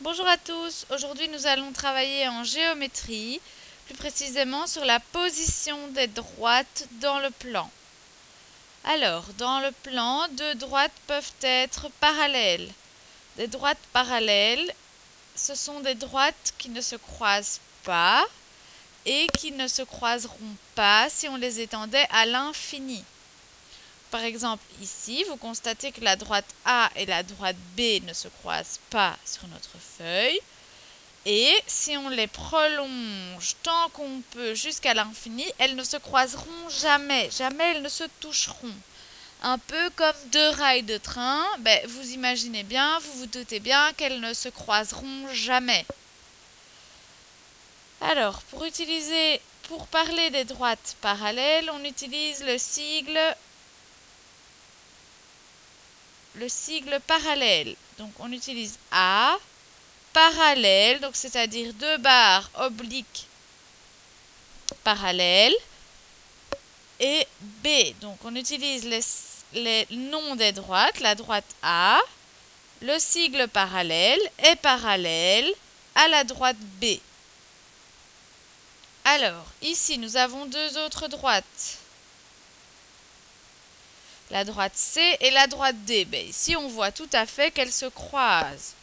Bonjour à tous, aujourd'hui nous allons travailler en géométrie, plus précisément sur la position des droites dans le plan. Alors, dans le plan, deux droites peuvent être parallèles. Des droites parallèles, ce sont des droites qui ne se croisent pas et qui ne se croiseront pas si on les étendait à l'infini. Par exemple, ici, vous constatez que la droite A et la droite B ne se croisent pas sur notre feuille. Et si on les prolonge tant qu'on peut jusqu'à l'infini, elles ne se croiseront jamais. Jamais elles ne se toucheront. Un peu comme deux rails de train, vous imaginez bien, vous vous doutez bien qu'elles ne se croiseront jamais. Alors, pour parler des droites parallèles, on utilise le sigle parallèle. Donc on utilise A, parallèle, donc c'est-à-dire deux barres obliques parallèles, et B. Donc on utilise les noms des droites, la droite A, le sigle parallèle est parallèle à la droite B. Alors, ici nous avons deux autres droites, la droite C et la droite D. Ici on voit tout à fait qu'elles se croisent.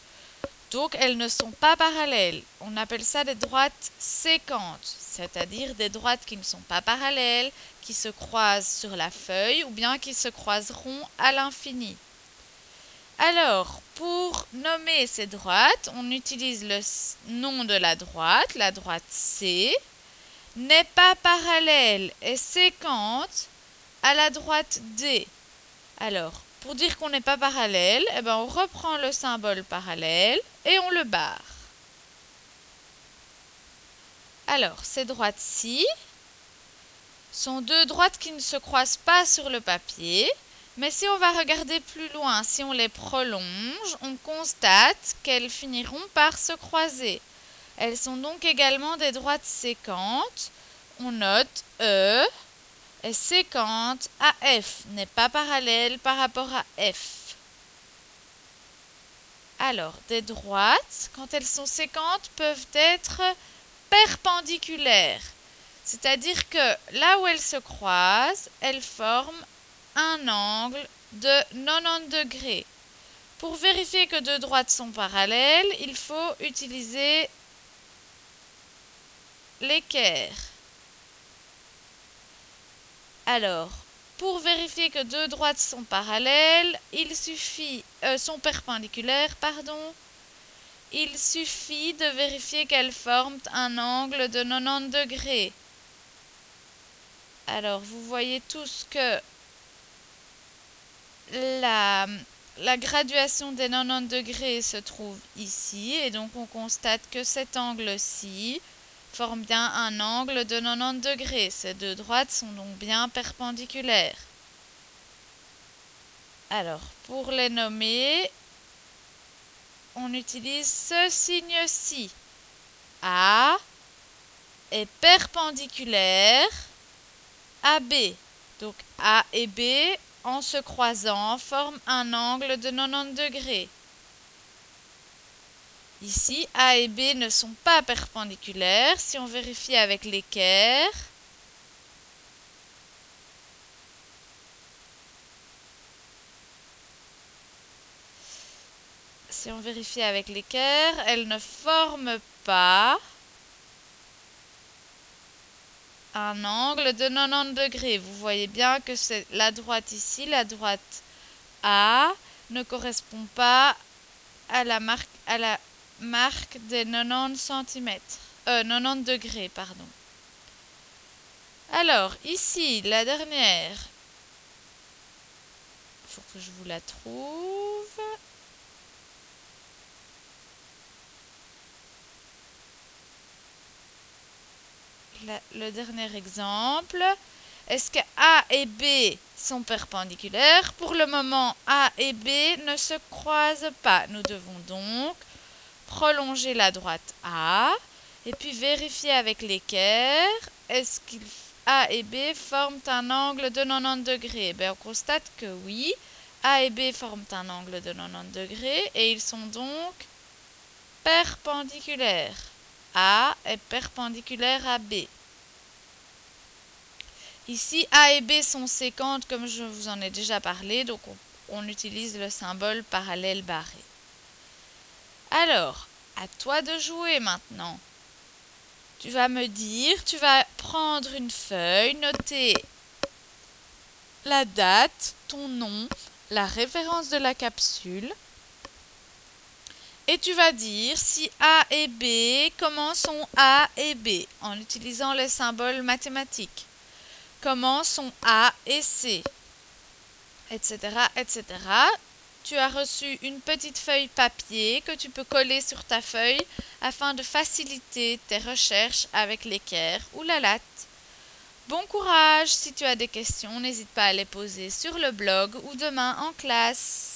Donc elles ne sont pas parallèles. On appelle ça des droites sécantes, c'est-à-dire des droites qui ne sont pas parallèles, qui se croisent sur la feuille ou bien qui se croiseront à l'infini. Alors, pour nommer ces droites, on utilise le nom de la droite C, n'est pas parallèle et séquente à la droite D. Alors, pour dire qu'on n'est pas parallèle, on reprend le symbole parallèle et on le barre. Alors, ces droites-ci sont deux droites qui ne se croisent pas sur le papier, mais si on va regarder plus loin, si on les prolonge, on constate qu'elles finiront par se croiser. Elles sont donc également des droites séquentes. On note E est séquente à F, n'est pas parallèle par rapport à F. Alors, des droites, quand elles sont séquentes, peuvent être perpendiculaires. C'est-à-dire que là où elles se croisent, elles forment un angle de 90 degrés. Pour vérifier que deux droites sont parallèles, il faut utiliser l'équerre. Alors, pour vérifier que deux droites sont parallèles, sont perpendiculaires, il suffit de vérifier qu'elles forment un angle de 90 degrés. Alors, vous voyez tous que la graduation des 90 degrés se trouve ici, et donc on constate que cet angle-ci forme bien un angle de 90 degrés. Ces deux droites sont donc bien perpendiculaires. Alors, pour les nommer, on utilise ce signe-ci. A est perpendiculaire à B. Donc A et B, en se croisant, forment un angle de 90 degrés. Ici, A et B ne sont pas perpendiculaires. Si on vérifie avec l'équerre, elles ne forment pas un angle de 90 degrés. Vous voyez bien que c'est la droite ici, la droite A, ne correspond pas à la marque des 90 degrés, pardon. Alors, ici, la dernière. Il faut que je vous la trouve. Le dernier exemple. Est-ce que A et B sont perpendiculaires? Pour le moment, A et B ne se croisent pas. Nous devons donc prolonger la droite A et puis vérifier avec l'équerre. Est-ce que A et B forment un angle de 90 degrés? On constate que oui. A et B forment un angle de 90 degrés et ils sont donc perpendiculaires. A est perpendiculaire à B. Ici, A et B sont sécantes comme je vous en ai déjà parlé, donc on utilise le symbole parallèle barré. Alors, à toi de jouer maintenant. Tu vas me dire, tu vas prendre une feuille, noter la date, ton nom, la référence de la capsule. Et tu vas dire si A et B, comment sont A et B en utilisant les symboles mathématiques. Comment sont A et C, etc., etc. Tu as reçu une petite feuille papier que tu peux coller sur ta feuille afin de faciliter tes recherches avec l'équerre ou la latte. Bon courage! Si tu as des questions, n'hésite pas à les poser sur le blog ou demain en classe.